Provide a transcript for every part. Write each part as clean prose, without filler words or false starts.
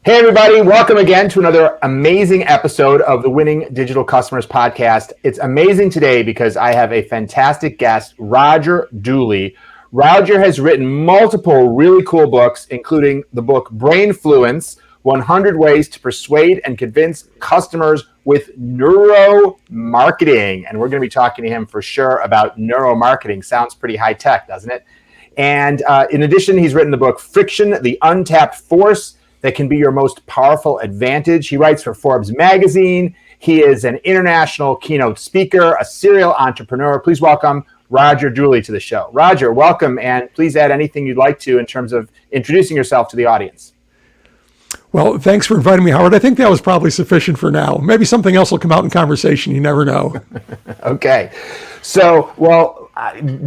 Hey, everybody. Welcome again to another amazing episode of the Winning Digital Customers podcast. It's amazing today because I have a fantastic guest, Roger Dooley. Roger has written multiple really cool books, including the book Brainfluence, 100 Ways to Persuade and Convince Customers with Neuromarketing. And we're going to be talking to him for sure about neuromarketing. Sounds pretty high tech, doesn't it? And in addition, he's written the book Friction, the Untapped Force that can be your most powerful advantage. He writes for Forbes magazine. He is an international keynote speaker, a serial entrepreneur. Please welcome Roger Dooley to the show. Roger, welcome, and please add anything you'd like to in terms of introducing yourself to the audience. Well, thanks for inviting me, Howard. I think that was probably sufficient for now. Maybe something else will come out in conversation. You never know. Okay. So,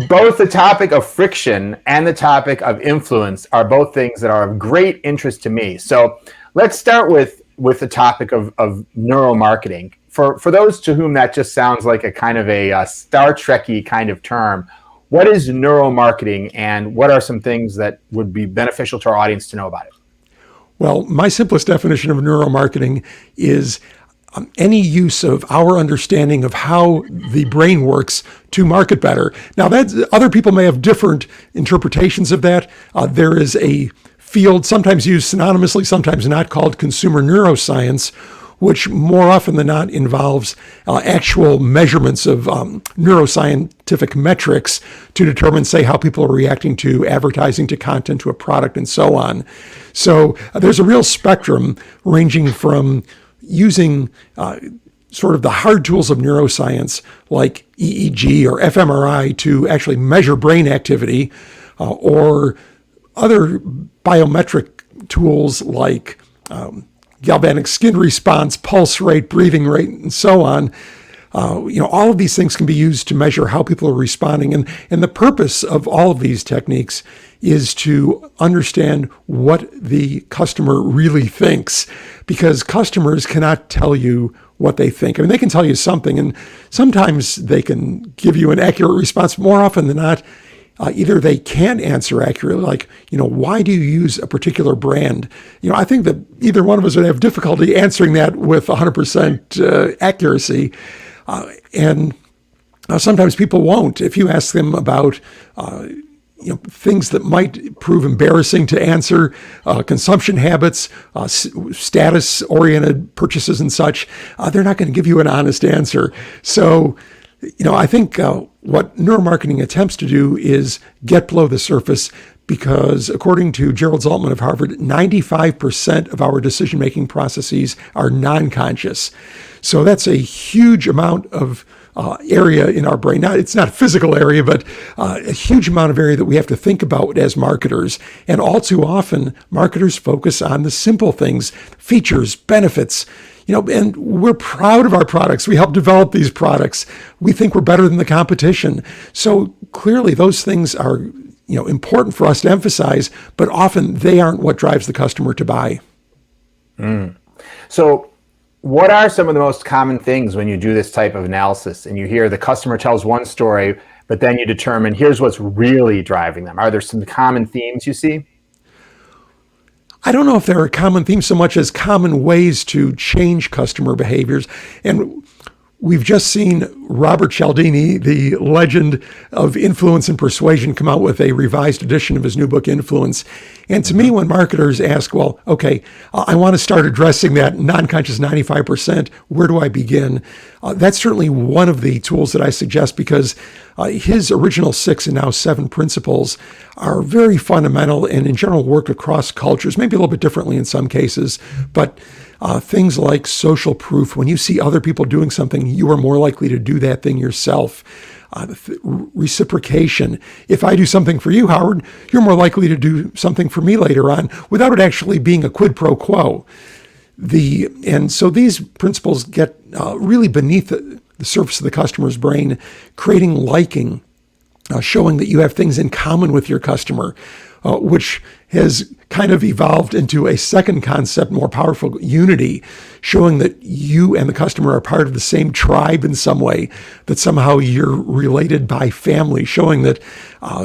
both the topic of friction and the topic of influence are both things that are of great interest to me. So let's start with the topic of neuromarketing. For those to whom that just sounds like a kind of a Star Trek-y kind of term, what is neuromarketing and what are some things that would be beneficial to our audience to know about it? Well, my simplest definition of neuromarketing is any use of our understanding of how the brain works to market better. Now, other people may have different interpretations of that. There is a field sometimes used synonymously, sometimes not, called consumer neuroscience, which more often than not involves actual measurements of neuroscientific metrics to determine, say, how people are reacting to advertising, to content, to a product, and so on. So there's a real spectrum ranging from using sort of the hard tools of neuroscience like EEG or Fmri to actually measure brain activity, or other biometric tools like galvanic skin response, pulse rate, breathing rate, and so on. All of these things can be used to measure how people are responding. And the purpose of all of these techniques is to understand what the customer really thinks, because customers cannot tell you what they think. I mean, they can tell you something, and sometimes they can give you an accurate response. More often than not, either they can't answer accurately, like, why do you use a particular brand? I think that either one of us would have difficulty answering that with 100% accuracy. And sometimes people won't. If you ask them about things that might prove embarrassing to answer, consumption habits, status-oriented purchases and such, they're not going to give you an honest answer. So, I think what neuromarketing attempts to do is get below the surface, because according to Gerald Zaltman of Harvard, 95% of our decision-making processes are non-conscious. So that's a huge amount of area in our brain. Now, it's not a physical area, but a huge amount of area that we have to think about as marketers. And all too often, marketers focus on the simple things, features, benefits, and we're proud of our products. We help develop these products. We think we're better than the competition. So clearly those things are, important for us to emphasize, but often they aren't what drives the customer to buy. So what are some of the most common things when you do this type of analysis and you hear the customer tells one story, but then you determine here's what's really driving them? Are there some common themes you see? I don't know if there are common themes so much as common ways to change customer behaviors. And we've just seen Robert Cialdini, the legend of influence and persuasion, come out with a revised edition of his new book, Influence. And to me, when marketers ask, well, okay, I want to start addressing that non-conscious 95%, where do I begin? That's certainly one of the tools that I suggest, because his original 6 and now 7 principles are very fundamental and in general work across cultures, maybe a little bit differently in some cases, but things like social proof. When you see other people doing something, you are more likely to do that thing yourself. Reciprocation. If I do something for you, Howard, you're more likely to do something for me later on without it actually being a quid pro quo. And so these principles get really beneath the surface of the customer's brain, creating liking, showing that you have things in common with your customer, which has kind of evolved into a second concept, more powerful, unity, showing that you and the customer are part of the same tribe in some way, that somehow you're related by family, showing that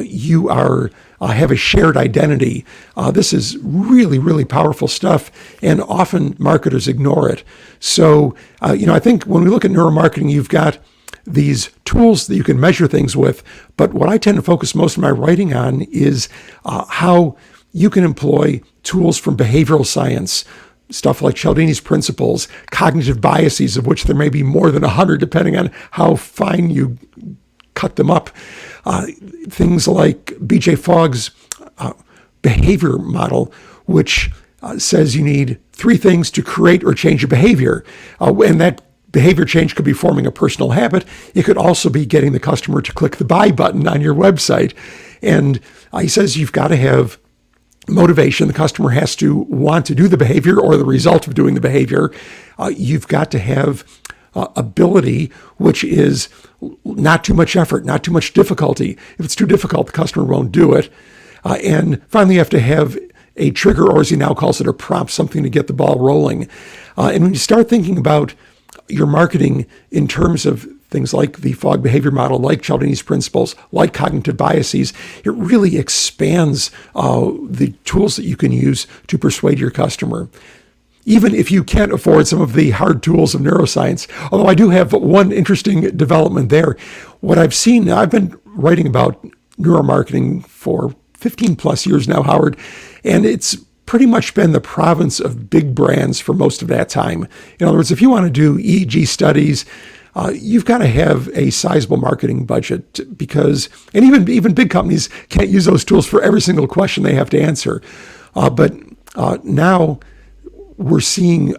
you are have a shared identity. This is really, really powerful stuff, and often marketers ignore it. So, I think when we look at neuromarketing, you've got these tools that you can measure things with, but what I tend to focus most of my writing on is how you can employ tools from behavioral science, stuff like Cialdini's principles, cognitive biases, of which there may be more than 100, depending on how fine you cut them up. Things like B.J. Fogg's behavior model, which says you need 3 things to create or change a behavior. And that behavior change could be forming a personal habit. It could also be getting the customer to click the buy button on your website. And he says you've got to have motivation. The customer has to want to do the behavior or the result of doing the behavior. You've got to have ability, which is not too much effort, not too much difficulty. If it's too difficult, the customer won't do it. And finally, you have to have a trigger, or as he now calls it, a prompt, something to get the ball rolling. And when you start thinking about your marketing in terms of things like the Fogg behavior model, like Cialdini's principles, like cognitive biases, it really expands the tools that you can use to persuade your customer. Even if you can't afford some of the hard tools of neuroscience, although I do have one interesting development there. What I've seen, I've been writing about neuromarketing for 15 plus years now, Howard, and it's pretty much been the province of big brands for most of that time. In other words, if you want to do EEG studies, you've got to have a sizable marketing budget because, and even big companies can't use those tools for every single question they have to answer. But now we're seeing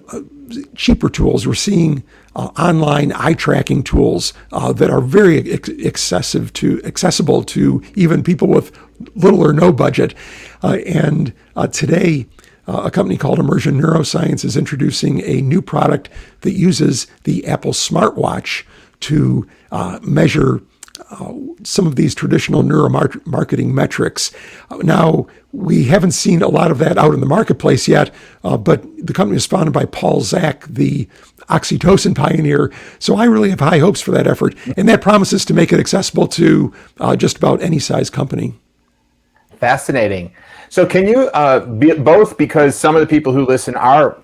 cheaper tools. We're seeing online eye tracking tools that are very accessible to even people with little or no budget. And today, a company called Immersion Neuroscience is introducing a new product that uses the Apple smartwatch to measure some of these traditional neuromarketing metrics. Now, we haven't seen a lot of that out in the marketplace yet, but the company was founded by Paul Zak, the oxytocin pioneer. So I really have high hopes for that effort. And that promises to make it accessible to just about any size company. Fascinating. So can you, both because some of the people who listen are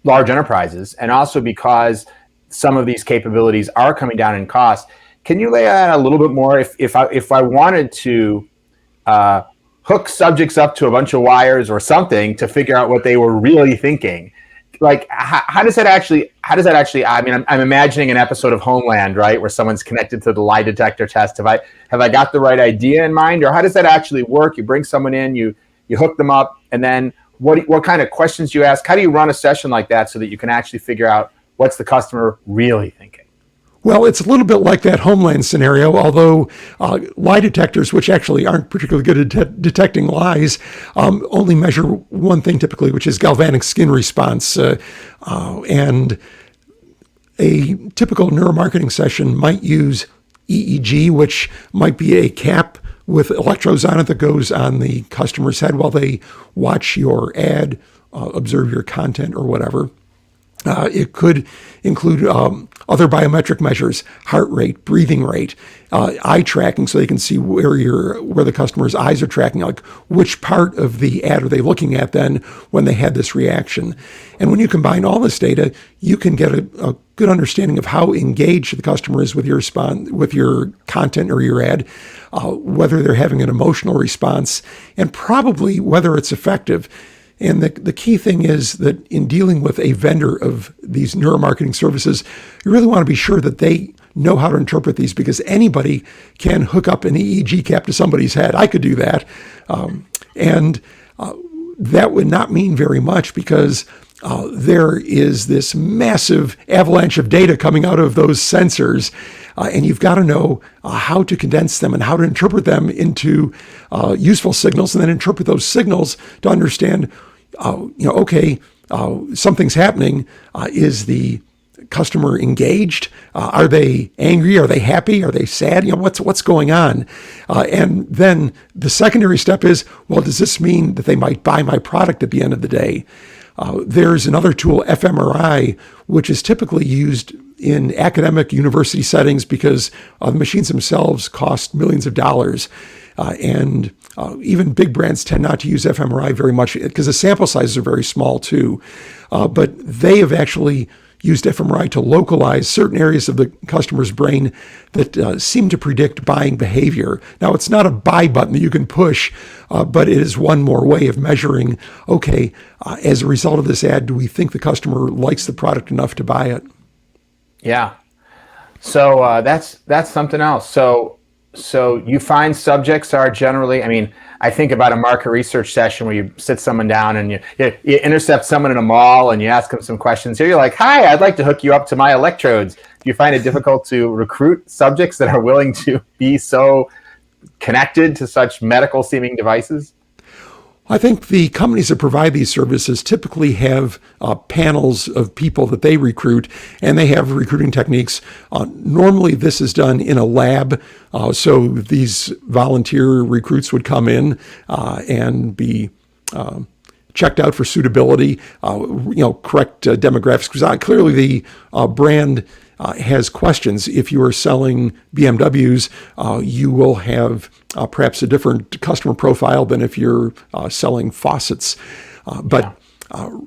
large enterprises, and also because some of these capabilities are coming down in cost, can you lay out a little bit more if I wanted to hook subjects up to a bunch of wires or something to figure out what they were really thinking? Like, how does that actually, I mean, I'm imagining an episode of Homeland, right, where someone's connected to the lie detector test. Have I got the right idea in mind, or how does that actually work? You bring someone in, you hook them up, and then what kind of questions do you ask? How do you run a session like that so that you can actually figure out what's the customer really thinking? Well, it's a little bit like that Homeland scenario, although lie detectors, which actually aren't particularly good at detecting lies, only measure one thing typically, which is galvanic skin response. And a typical neuromarketing session might use EEG, which might be a cap with electrodes on it that goes on the customer's head while they watch your ad, observe your content or whatever. It could include other biometric measures, heart rate, breathing rate, eye tracking, so they can see where the customer's eyes are tracking, like which part of the ad are they looking at then when they had this reaction. And when you combine all this data, you can get a good understanding of how engaged the customer is with your content or your ad, whether they're having an emotional response, and probably whether it's effective. And the key thing is that in dealing with a vendor of these neuromarketing services, you really want to be sure that they know how to interpret these, because anybody can hook up an EEG cap to somebody's head. I could do that. And that would not mean very much, because there is this massive avalanche of data coming out of those sensors. And you've got to know how to condense them and how to interpret them into useful signals, and then interpret those signals to understand, something's happening. Is the customer engaged? Are they angry? Are they happy? Are they sad? What's going on? And then the secondary step is, well, does this mean that they might buy my product at the end of the day? There's another tool, Fmri, which is typically used in academic university settings because the machines themselves cost millions of dollars. And even big brands tend not to use Fmri very much because the sample sizes are very small too. But they have actually used Fmri to localize certain areas of the customer's brain that seem to predict buying behavior. Now, it's not a buy button that you can push, but it is one more way of measuring, okay, as a result of this ad, do we think the customer likes the product enough to buy it? Yeah. So that's something else. So you find subjects are generally, I mean, I think about a market research session where you sit someone down and you intercept someone in a mall and you ask them some questions. Here you're like, hi, I'd like to hook you up to my electrodes. Do you find it difficult to recruit subjects that are willing to be so connected to such medical seeming devices? I think the companies that provide these services typically have panels of people that they recruit, and they have recruiting techniques. Normally, this is done in a lab, so these volunteer recruits would come in and be checked out for suitability, correct demographics. Because clearly, the brand has questions. If you are selling BMWs, you will have perhaps a different customer profile than if you're selling faucets. But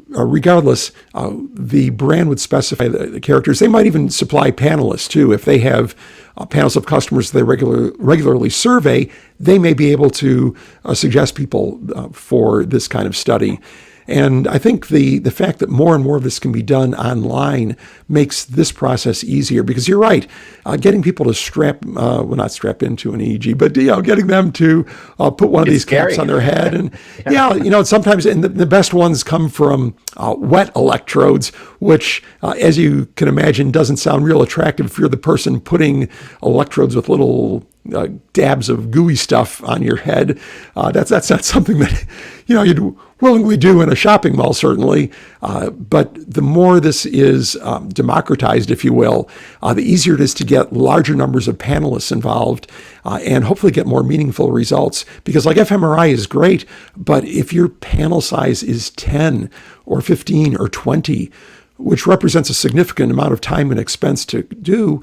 regardless, the brand would specify the characters. They might even supply panelists too. If they have panels of customers they regularly survey, they may be able to suggest people for this kind of study. And I think the fact that more and more of this can be done online makes this process easier, because you're right, getting people to not strap into an EEG, but getting them to put one of these caps on their head, and sometimes, and the best ones come from wet electrodes, which, as you can imagine, doesn't sound real attractive if you're the person putting electrodes with little dabs of gooey stuff on your head. That's not something that you'd willingly do in a shopping mall, certainly. But the more this is democratized, if you will, the easier it is to get larger numbers of panelists involved and hopefully get more meaningful results. Because like Fmri is great, but if your panel size is 10 or 15 or 20, which represents a significant amount of time and expense to do,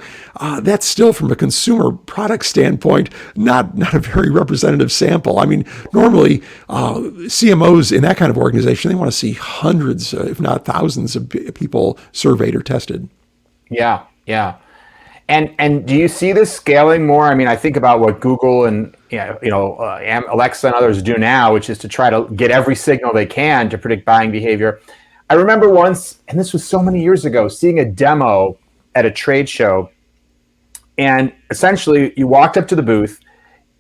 that's still, from a consumer product standpoint, not a very representative sample. I mean, normally CMOs in that kind of organization, they want to see hundreds, if not thousands, of people surveyed or tested. Yeah. And do you see this scaling more? I mean, I think about what Google and Alexa and others do now, which is to try to get every signal they can to predict buying behavior. I remember once, and this was so many years ago, seeing a demo at a trade show, and essentially you walked up to the booth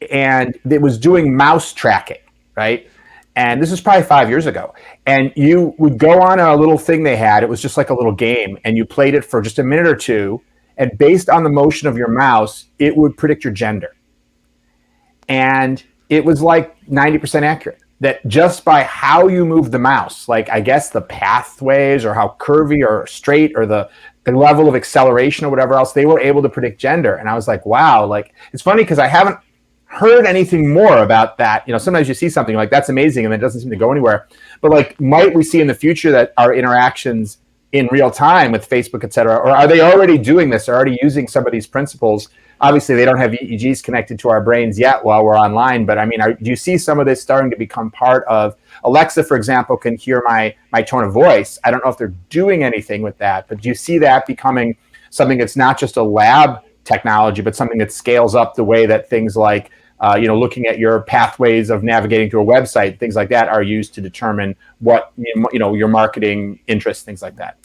and it was doing mouse tracking, right? And this was probably 5 years ago. And you would go on a little thing they had. It was just like a little game, and you played it for just a minute or two. And based on the motion of your mouse, it would predict your gender. And it was like 90% accurate. That just by how you move the mouse, like I guess the pathways or how curvy or straight or the level of acceleration or whatever else, they were able to predict gender. And I was like, wow, like it's funny because I haven't heard anything more about that. Sometimes you see something like that's amazing and it doesn't seem to go anywhere. But like, might we see in the future that our interactions in real time with Facebook, et cetera, or are they already doing this? They're already using some of these principles. Obviously, they don't have EEGs connected to our brains yet while we're online. But I mean, do you see some of this starting to become part of Alexa, for example, can hear my tone of voice. I don't know if they're doing anything with that, but do you see that becoming something that's not just a lab technology, but something that scales up the way that things like looking at your pathways of navigating to a website, things like that are used to determine what, your marketing interests, things like that?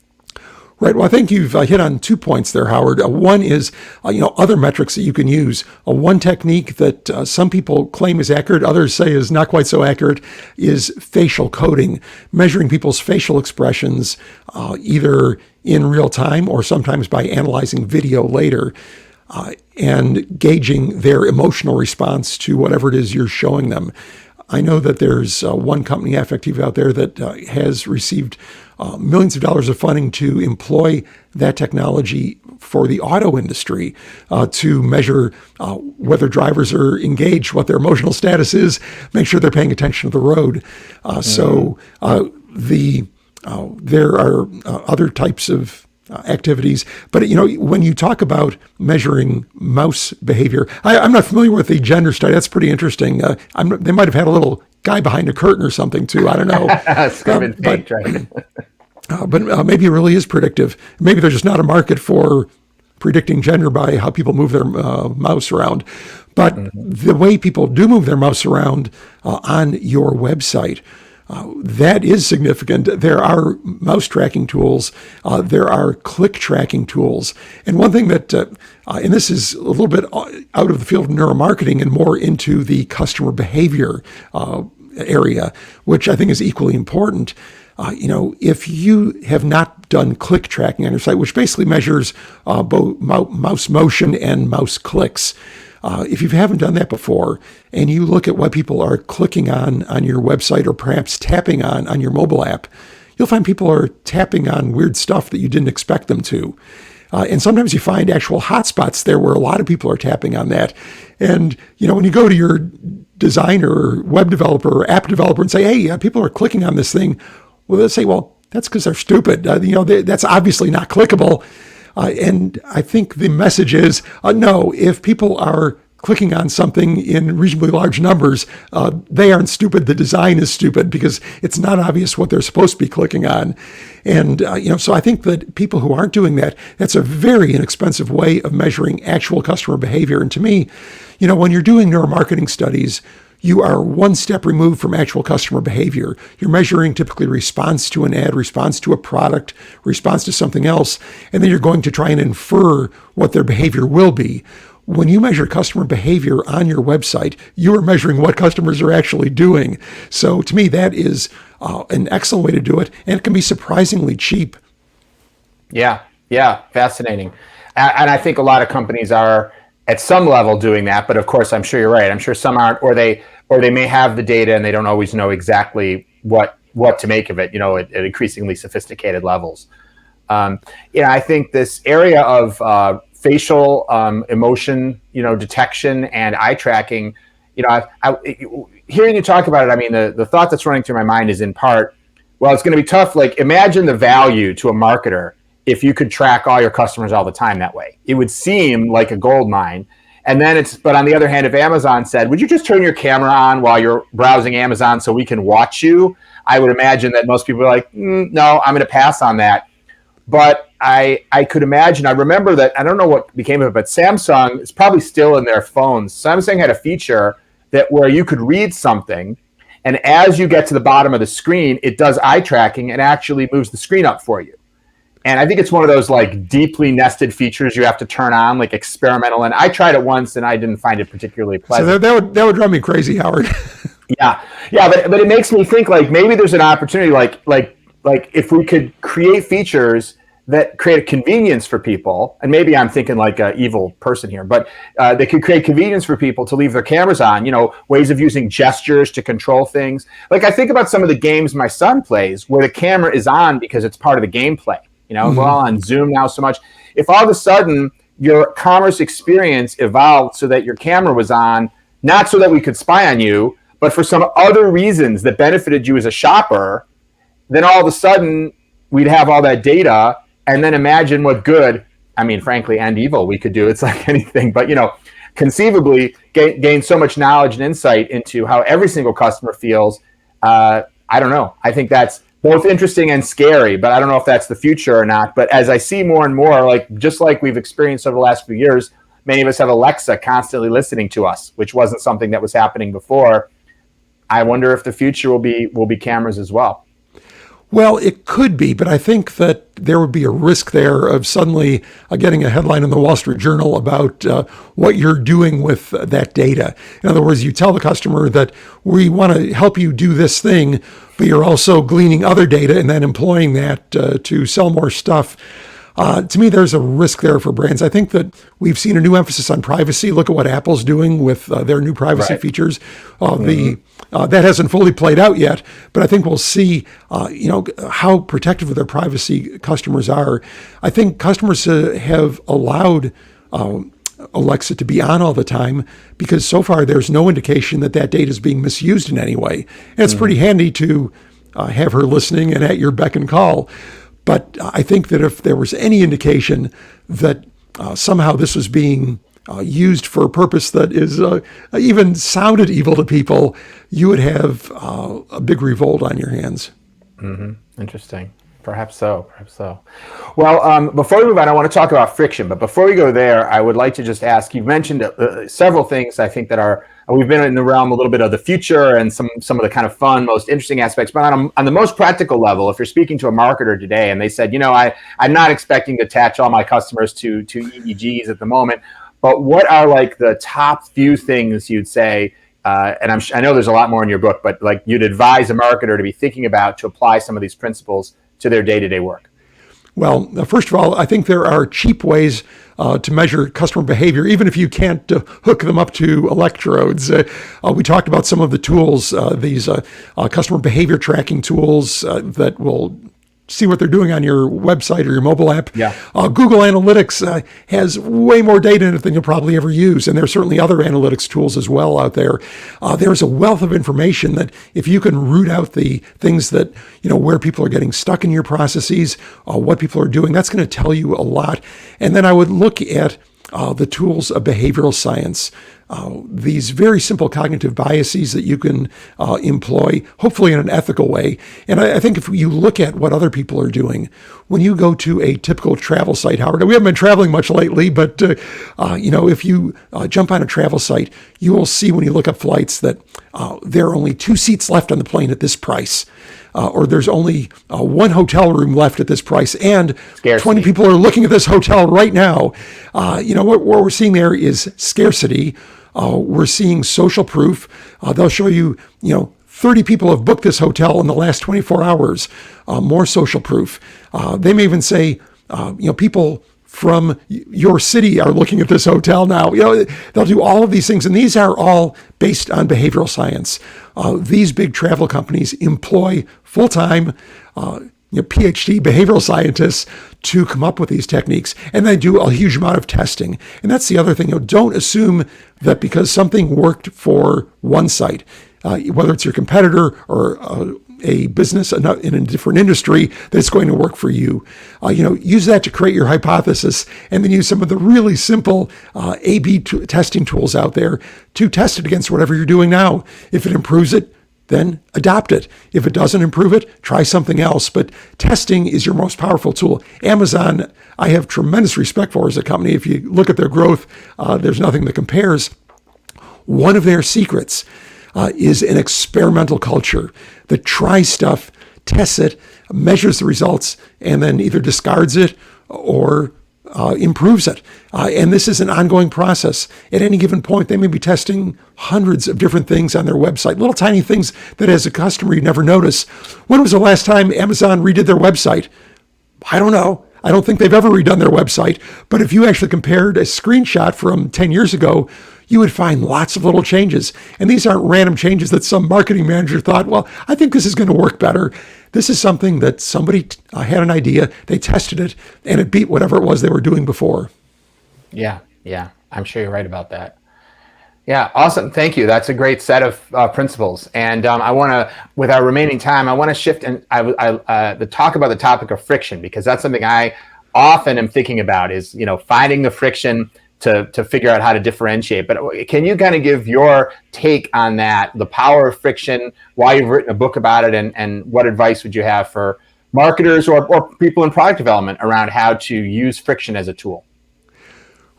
Right. Well, I think you've hit on 2 points there, Howard. One is, other metrics that you can use. One technique that some people claim is accurate, others say is not quite so accurate, is facial coding, measuring people's facial expressions either in real time or sometimes by analyzing video later. And gauging their emotional response to whatever it is you're showing them. I know that there's one company, Affective, out there that has received millions of dollars of funding to employ that technology for the auto industry to measure whether drivers are engaged, what their emotional status is, make sure they're paying attention to the road. There are other types of activities. But when you talk about measuring mouse behavior, I'm not familiar with the gender study. That's pretty interesting. They might have had a little guy behind a curtain or something too. I don't know. But maybe it really is predictive. Maybe there's just not a market for predicting gender by how people move their mouse around. But the way people do move their mouse around on your website, that is significant. There are mouse tracking tools. There are click tracking tools. And one thing that, and this is a little bit out of the field of neuromarketing and more into the customer behavior area, which I think is equally important. If you have not done click tracking on your site, which basically measures both mouse motion and mouse clicks, if you haven't done that before, and you look at what people are clicking on your website or perhaps tapping on your mobile app, you'll find people are tapping on weird stuff that you didn't expect them to. And sometimes you find actual hotspots there where a lot of people are tapping on that. And, when you go to your designer or web developer or app developer and say, hey, people are clicking on this thing, well, they'll say, well, that's because they're stupid. That's obviously not clickable. And I think the message is, no, if people are clicking on something in reasonably large numbers, they aren't stupid. The design is stupid because it's not obvious what they're supposed to be clicking on. And, so I think that people who aren't doing that, that's a very inexpensive way of measuring actual customer behavior. And to me, when you're doing neuromarketing studies, you are one step removed from actual customer behavior. You're measuring typically response to an ad, response to a product, response to something else, and then you're going to try and infer what their behavior will be. When you measure customer behavior on your website, you are measuring what customers are actually doing. So to me, that is an excellent way to do it, and it can be surprisingly cheap. Yeah, fascinating. And I think a lot of companies are at some level doing that, but of course, I'm sure you're right. I'm sure some aren't, or they may have the data and they don't always know exactly what to make of it, at increasingly sophisticated levels. I think this area of facial emotion, detection and eye tracking, hearing you talk about it, I mean, the thought that's running through my mind is in part, well, it's going to be tough. Like, imagine the value to a marketer if you could track all your customers all the time that way. It would seem like a gold mine. And then but on the other hand, if Amazon said, would you just turn your camera on while you're browsing Amazon so we can watch you? I would imagine that most people are like, no, I'm going to pass on that. But I could imagine, I remember that, I don't know what became of it, but Samsung is probably still in their phones. Samsung had a feature where you could read something, and as you get to the bottom of the screen, it does eye tracking and actually moves the screen up for you. And I think it's one of those like deeply nested features you have to turn on, like experimental. And I tried it once and I didn't find it particularly pleasant. So that would drive me crazy, Howard. Yeah, but it makes me think like maybe there's an opportunity, like if we could create features that create a convenience for people, and maybe I'm thinking like an evil person here, but they could create convenience for people to leave their cameras on, ways of using gestures to control things. Like I think about some of the games my son plays where the camera is on because it's part of the gameplay. We're all on Zoom now so much. If all of a sudden your commerce experience evolved so that your camera was on, not so that we could spy on you, but for some other reasons that benefited you as a shopper, then all of a sudden we'd have all that data, and then imagine what good, I mean, frankly, and evil we could do. It's like anything, but conceivably gain so much knowledge and insight into how every single customer feels. I don't know. I think that's both interesting and scary, but I don't know if that's the future or not. But as I see more and more, just like we've experienced over the last few years, many of us have Alexa constantly listening to us, which wasn't something that was happening before. I wonder if the future will be cameras as well. Well, it could be, but I think that there would be a risk there of suddenly getting a headline in the Wall Street Journal about what you're doing with that data. In other words, you tell the customer that we want to help you do this thing, but you're also gleaning other data and then employing that to sell more stuff. To me, there's a risk there for brands. I think that we've seen a new emphasis on privacy. Look at what Apple's doing with their new privacy features. That hasn't fully played out yet, but I think we'll see, how protective of their privacy customers are. I think customers have allowed Alexa to be on all the time because so far there's no indication that data is being misused in any way. And it's pretty handy to have her listening and at your beck and call. But I think that if there was any indication that somehow this was being used for a purpose that is even sounded evil to people, you would have a big revolt on your hands. Mm-hmm. Interesting. Perhaps so. Perhaps so. Well, before we move on, I want to talk about friction. But before we go there, I would like to just ask, you've mentioned several things I think that are, we've been in the realm a little bit of the future and some of the kind of fun, most interesting aspects. But on the most practical level, if you're speaking to a marketer today and they said, I'm not expecting to attach all my customers to EEGs at the moment, but what are like the top few things you'd say, and I know there's a lot more in your book, but like you'd advise a marketer to be thinking about to apply some of these principles to their day-to-day work? Well, first of all, I think there are cheap ways to measure customer behavior, even if you can't hook them up to electrodes. We talked about some of the tools, these customer behavior tracking tools that will see what they're doing on your website or your mobile app. Yeah. Google Analytics has way more data in it than you'll probably ever use. And there's certainly other analytics tools as well out there. There's a wealth of information that if you can root out the things that, where people are getting stuck in your processes, what people are doing, that's going to tell you a lot. And then I would look at the tools of behavioral science, these very simple cognitive biases that you can employ, hopefully in an ethical way. And I think if you look at what other people are doing, when you go to a typical travel site, Howard, we haven't been traveling much lately, but if you jump on a travel site, you will see when you look up flights that there are only 2 seats left on the plane at this price. Or there's only one hotel room left at this price, and Scarcity. 20 people are looking at this hotel right now. What we're seeing there is scarcity. We're seeing social proof. They'll show you, 30 people have booked this hotel in the last 24 hours. More social proof. They may even say, people from your city are looking at this hotel now. They'll do all of these things, and these are all based on behavioral science. These big travel companies employ full-time PhD behavioral scientists to come up with these techniques, and they do a huge amount of testing. And that's the other thing. Don't assume that because something worked for one site, whether it's your competitor or a business in a different industry, that it's going to work for you. Use that to create your hypothesis, and then use some of the really simple A/B testing tools out there to test it against whatever you're doing now. If it improves it, then adopt it. If it doesn't improve it, try something else. But testing is your most powerful tool. Amazon, I have tremendous respect for as a company. If you look at their growth, there's nothing that compares. One of their secrets is an experimental culture that tries stuff, tests it, measures the results, and then either discards it or improves it. And this is an ongoing process. At any given point, they may be testing hundreds of different things on their website, little tiny things that as a customer you never notice. When was the last time Amazon redid their website? I don't know. I don't think they've ever redone their website. But if you actually compared a screenshot from 10 years ago, you would find lots of little changes. And these aren't random changes that some marketing manager thought, well, I think this is going to work better. This is something that somebody had an idea, they tested it, and it beat whatever it was they were doing before. Yeah. I'm sure you're right about that. Yeah, awesome. Thank you. That's a great set of principles. And I want to, with our remaining time, I want to shift and talk about the topic of friction, because that's something I often am thinking about is, finding the friction to figure out how to differentiate. But can you kind of give your take on that, the power of friction, why you've written a book about it, and what advice would you have for marketers or people in product development around how to use friction as a tool?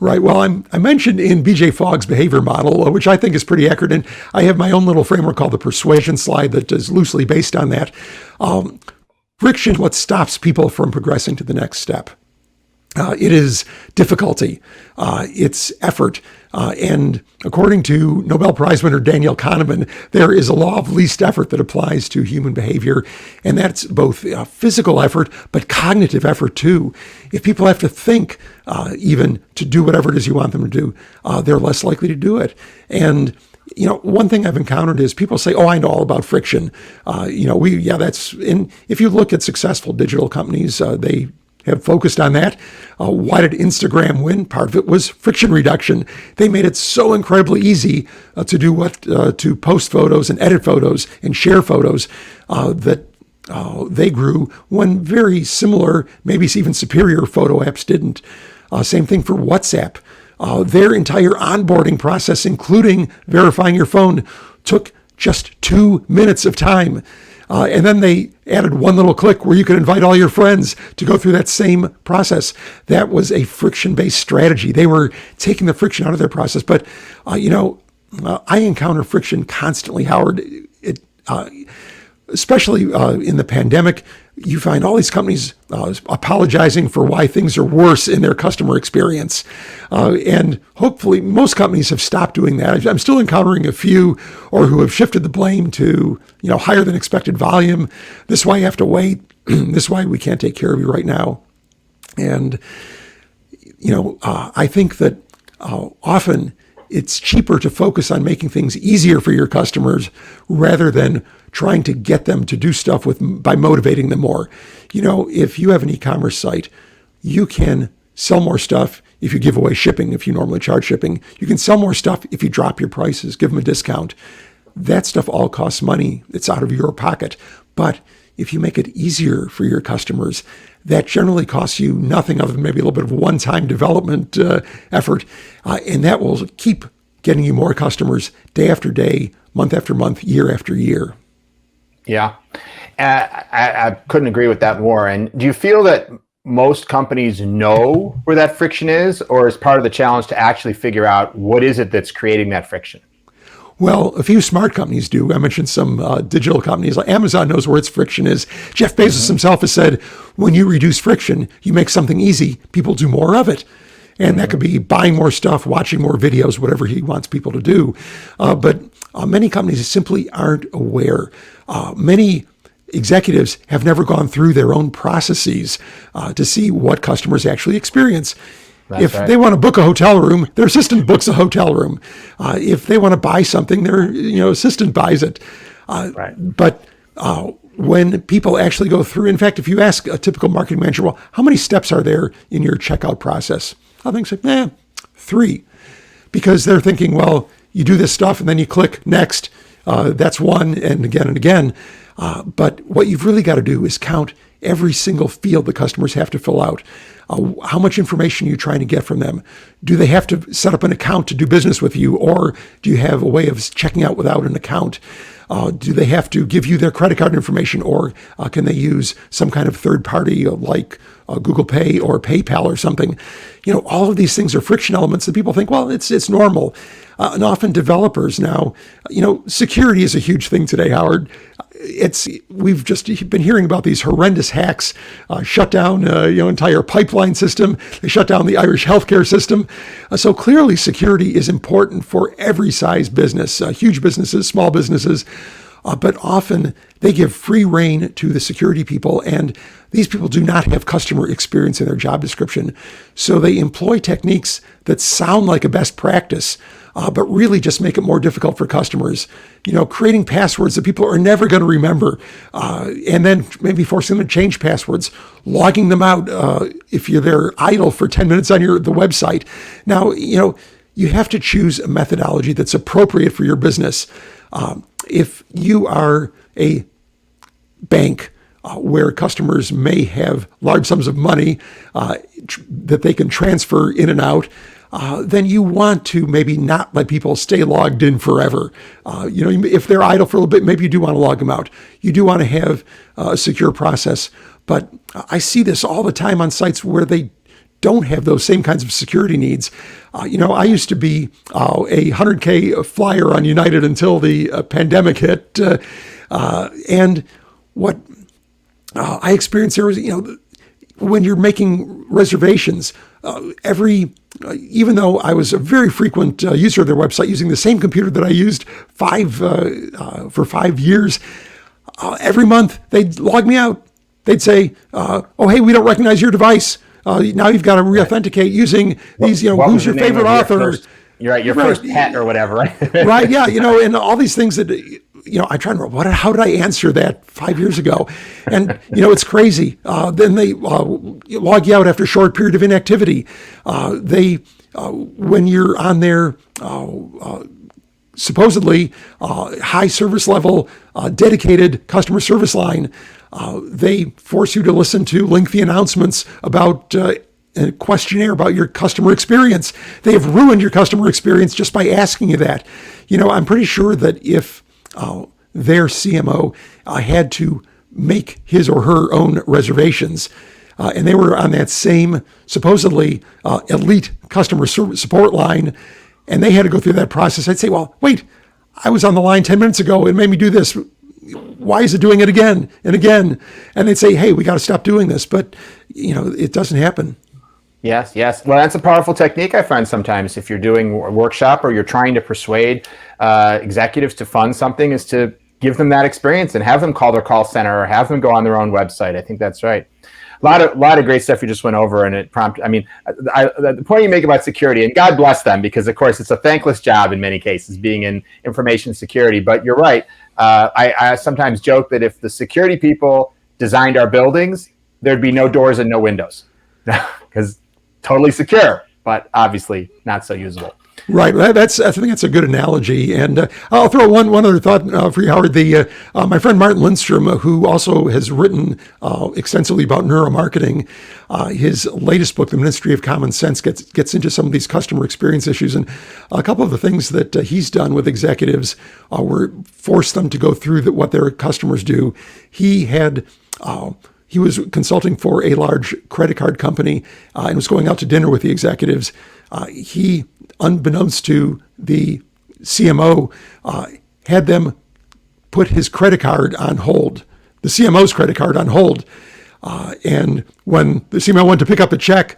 Right. Well, I mentioned in BJ Fogg's behavior model, which I think is pretty accurate, and I have my own little framework called the persuasion slide that is loosely based on that. Friction is what stops people from progressing to the next step. It is difficulty, it's effort, and according to Nobel Prize winner Daniel Kahneman, there is a law of least effort that applies to human behavior, and that's both physical effort, but cognitive effort too. If people have to think even to do whatever it is you want them to do, they're less likely to do it. And one thing I've encountered is people say, "Oh, I know all about friction." If you look at successful digital companies, they have focused on that. Why did Instagram win? Part of it was friction reduction. They made it so incredibly easy to do to post photos and edit photos and share photos that they grew when very similar, maybe even superior photo apps didn't. Same thing for WhatsApp. Their entire onboarding process, including verifying your phone, took just 2 minutes of time. And then they added one little click where you could invite all your friends to go through that same process. That was a friction-based strategy. They were taking the friction out of their process. But, I encounter friction constantly, Howard. Especially in the pandemic, you find all these companies apologizing for why things are worse in their customer experience. And hopefully most companies have stopped doing that. I'm still encountering a few or who have shifted the blame to, higher than expected volume. This is why you have to wait. This is why we can't take care of you right now. And, I think that often it's cheaper to focus on making things easier for your customers rather than trying to get them to do stuff by motivating them more. If you have an e-commerce site, you can sell more stuff if you give away shipping, if you normally charge shipping. You can sell more stuff if you drop your prices, give them a discount. That stuff all costs money. It's out of your pocket. But if you make it easier for your customers, that generally costs you nothing other than maybe a little bit of a one-time development effort. And that will keep getting you more customers day after day, month after month, year after year. Yeah, I couldn't agree with that more. And do you feel that most companies know where that friction is, or is part of the challenge to actually figure out what is it that's creating that friction? Well, a few smart companies do. I mentioned some digital companies. Like Amazon knows where its friction is. Jeff Bezos himself has said, when you reduce friction, you make something easy, people do more of it. And that could be buying more stuff, watching more videos, whatever he wants people to do. But many companies simply aren't aware. Many executives have never gone through their own processes to see what customers actually experience. If they want to book a hotel room, their assistant books a hotel room. If they want to buy something, their assistant buys it. But when people actually go through, in fact, if you ask a typical marketing manager, well, how many steps are there in your checkout process? I think it's like, 3. Because they're thinking, well, you do this stuff and then you click next. That's one, and again and again. But what you've really got to do is count every single field the customers have to fill out. How much information are you trying to get from them? Do they have to set up an account to do business with you, or do you have a way of checking out without an account? Do they have to give you their credit card information, or can they use some kind of third party like Google Pay or PayPal or something? All of these things are friction elements that people think, well, it's normal. And often developers now, security is a huge thing today, Howard. We've just been hearing about these horrendous hacks, shut down, entire pipeline system. They shut down the Irish healthcare system. So clearly security is important for every size business, huge businesses, small businesses. But often they give free rein to the security people, and these people do not have customer experience in their job description. So they employ techniques that sound like a best practice, but really just make it more difficult for customers. Creating passwords that people are never going to remember, and then maybe forcing them to change passwords, logging them out if they're idle for 10 minutes on the website. Now, you have to choose a methodology that's appropriate for your business. If you are a bank where customers may have large sums of money that they can transfer in and out, then you want to maybe not let people stay logged in forever. If they're idle for a little bit, maybe you do want to log them out. You do want to have a secure process. But I see this all the time on sites where they don't have those same kinds of security needs. I used to be a 100K flyer on United until the pandemic hit. And what I experienced there was, when you're making reservations, even though I was a very frequent user of their website using the same computer that I used for 5 years, every month they'd log me out. They'd say, oh, hey, we don't recognize your device. Now you've got to re-authenticate using these, who's your favorite author? Your first pet or whatever, right? Right, yeah, and all these things that, I try to remember, how did I answer that 5 years ago? And, it's crazy. Then they log you out after a short period of inactivity. When you're on their supposedly high service level, dedicated customer service line, They force you to listen to lengthy announcements about a questionnaire about your customer experience. They have ruined your customer experience just by asking you that. I'm pretty sure that if their CMO had to make his or her own reservations, and they were on that same supposedly elite customer support line, and they had to go through that process, I'd say, well, wait, I was on the line 10 minutes ago. It made me do this. Why is it doing it again and again? And they'd say, hey, we got to stop doing this. But, it doesn't happen. Yes. Well, that's a powerful technique I find sometimes if you're doing a workshop or you're trying to persuade executives to fund something, is to give them that experience and have them call their call center or have them go on their own website. I think that's right. A lot of great stuff you just went over, and it prompted. The point you make about security, and God bless them, because of course it's a thankless job in many cases, being in information security. But you're right. I sometimes joke that if the security people designed our buildings, there'd be no doors and no windows, because totally secure, but obviously not so usable. Right. I think that's a good analogy. And I'll throw one other thought for you, Howard. My friend Martin Lindstrom, who also has written extensively about neuromarketing, his latest book, The Ministry of Common Sense, gets into some of these customer experience issues. And a couple of the things that he's done with executives were force them to go through what their customers do. He was consulting for a large credit card company and was going out to dinner with the executives. He, unbeknownst to the CMO, had them put his credit card on hold, the CMO's credit card on hold. And when the CMO went to pick up the check,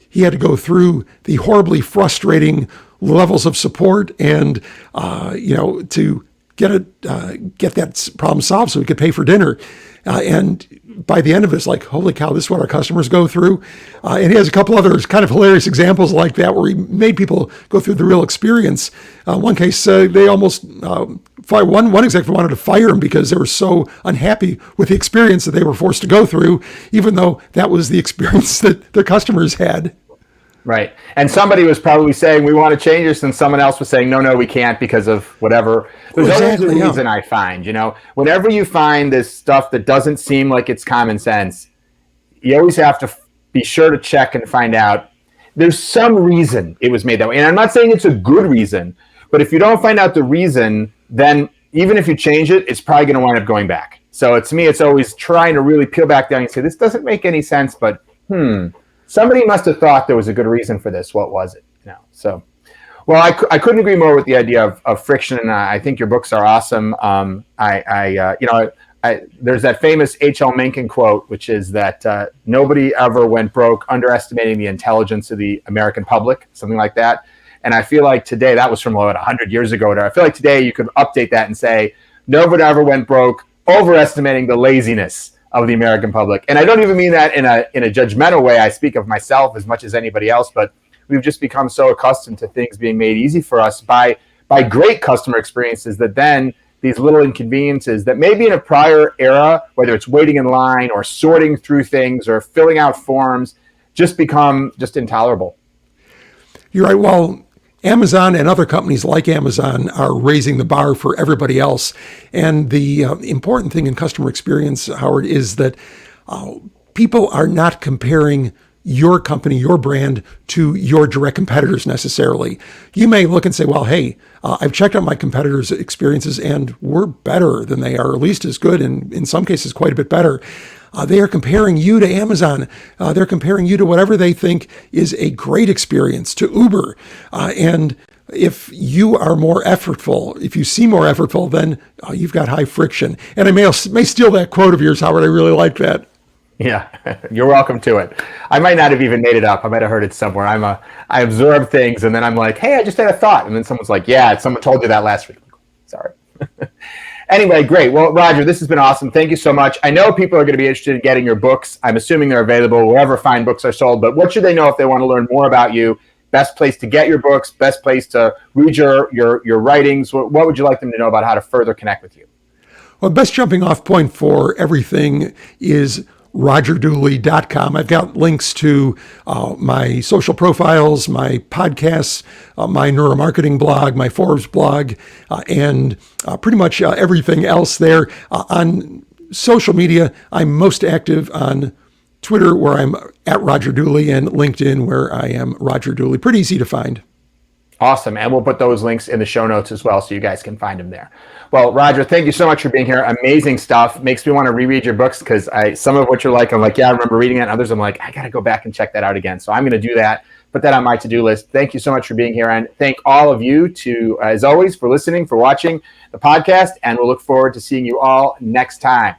he had to go through the horribly frustrating levels of support and, to get that problem solved so he could pay for dinner. And by the end of it, it's like, holy cow, this is what our customers go through. And he has a couple other kind of hilarious examples like that where he made people go through the real experience. One case, they almost fired one executive wanted to fire him because they were so unhappy with the experience that they were forced to go through, even though that was the experience that their customers had. Right. And somebody was probably saying, we want to change this, and someone else was saying, no, we can't because of whatever. There's always a reason, I find, whenever you find this stuff that doesn't seem like it's common sense, you always have to be sure to check and find out there's some reason it was made that way. And I'm not saying it's a good reason, but if you don't find out the reason, then even if you change it, it's probably going to wind up going back. So to me, it's always trying to really peel back down and say, this doesn't make any sense, but somebody must have thought there was a good reason for this. What was it? So, well, I couldn't agree more with the idea of friction, and I think your books are awesome. There's that famous H.L. Mencken quote, which is that nobody ever went broke underestimating the intelligence of the American public, something like that. And I feel like today, that was from 100 years ago. I feel like today you could update that and say, nobody ever went broke overestimating the laziness of the American public. And I don't even mean that in a judgmental way. I speak of myself as much as anybody else, but we've just become so accustomed to things being made easy for us by great customer experiences that then these little inconveniences that maybe in a prior era, whether it's waiting in line or sorting through things or filling out forms, just become just intolerable. You're right. Well, Amazon and other companies like Amazon are raising the bar for everybody else. And the important thing in customer experience, Howard, is that people are not comparing your company, your brand, to your direct competitors necessarily. You may look and say, well, hey, I've checked out my competitors' experiences and we're better than they are, or at least as good, and in some cases quite a bit better. They are comparing you to Amazon. They're comparing you to whatever they think is a great experience, to Uber. And if you are more effortful, if you seem more effortful, then you've got high friction. And I may steal that quote of yours, Howard. I really like that. Yeah, you're welcome to it. I might not have even made it up. I might have heard it somewhere. I absorb things, and then I'm like, hey, I just had a thought. And then someone's like, yeah, someone told you that last week. Sorry. Anyway, great. Well, Roger, this has been awesome. Thank you so much. I know people are going to be interested in getting your books. I'm assuming they're available wherever fine books are sold. But what should they know if they want to learn more about you? Best place to get your books, best place to read your writings. What would you like them to know about how to further connect with you? Well, the best jumping off point for everything is rogerdooley.com. I've got links to my social profiles, my podcasts, my neuromarketing blog, my Forbes blog, and pretty much everything else there. On social media, I'm most active on Twitter, where I'm at Roger Dooley, and LinkedIn, where I am Roger Dooley. Pretty easy to find. Awesome. And we'll put those links in the show notes as well, so you guys can find them there. Well, Roger, thank you so much for being here. Amazing stuff. Makes me want to reread your books, because some of what you're like, I'm like, yeah, I remember reading it. And others, I'm like, I got to go back and check that out again. So I'm going to do that. Put that on my to-do list. Thank you so much for being here. And thank all of you as always, for listening, for watching the podcast. And we'll look forward to seeing you all next time.